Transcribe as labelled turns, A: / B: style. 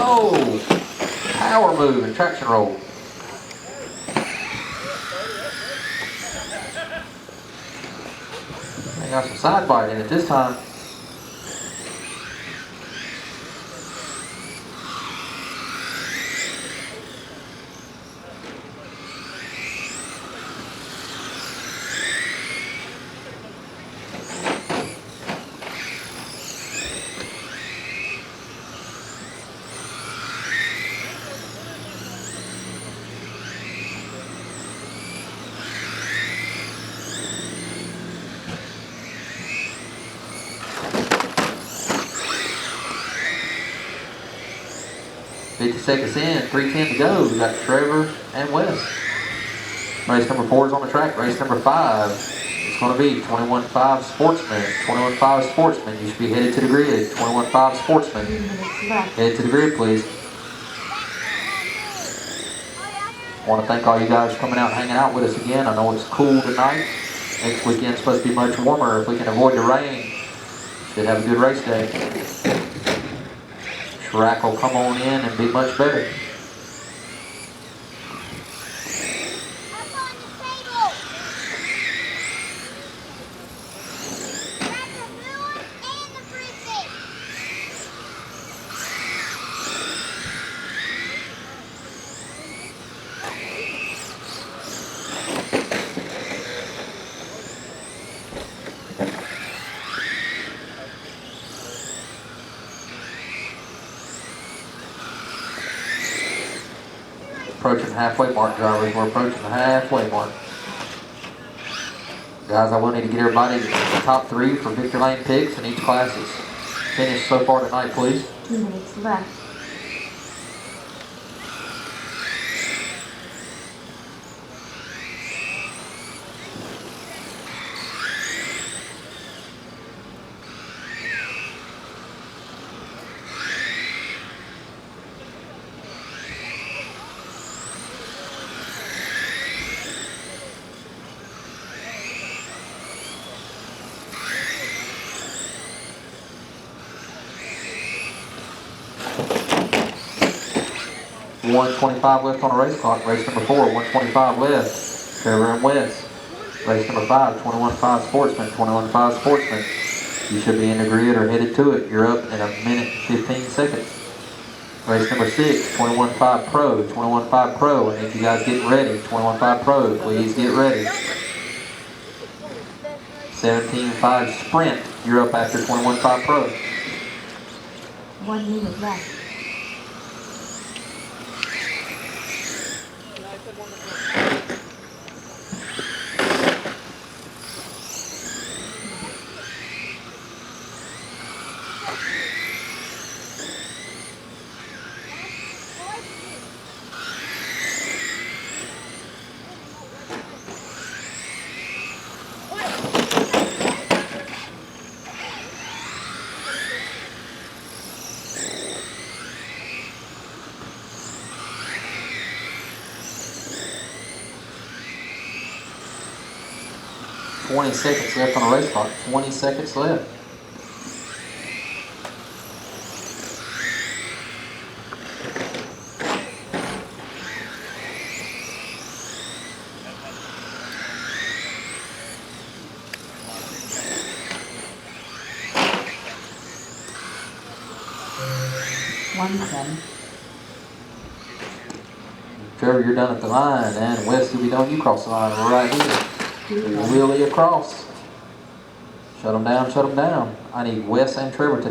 A: Oh, power move and traction roll. They got some side bite in it this time. Seconds in, 3:10 to go. We got Trevor and Wes. Race number 4 is on the track. Race number 5 is going to be 21.5 Sportsman. 21.5 Sportsman. You should be headed to the grid. 21.5 Sportsman. Head to the grid, please. I want to thank all you guys for coming out and hanging out with us again. I know it's cool tonight. Next weekend's supposed to be much warmer. If we can avoid the rain, should have a good race day. Track will come on in and be much better. Approaching the halfway mark, drivers. We're approaching the halfway mark. Guys, I will need to get everybody to the top 3 for Victor Lane picks in each classes. Finished so far tonight, please.
B: 2 minutes left.
A: $125 left on the race clock. Race number 4, 125 left. Trevor and Wes. Race number 5, 21.5 Sportsman. 21.5 Sportsman. You should be in the grid or headed to it. You're up in 1 minute and 15 seconds. Race number 6, 21.5 Pro. 21.5 Pro. I need you guys getting ready. 21.5 Pro, please get ready. 17.5 Sprint. You're up after 21.5 Pro.
B: 1 minute left.
A: $20 seconds left on the race clock. 20 seconds left. Trevor, you're done at the line, and Wes, you'll be done. You cross the line right here. Wheelie across. Shut them down, shut them down. I need Wes and Trevor to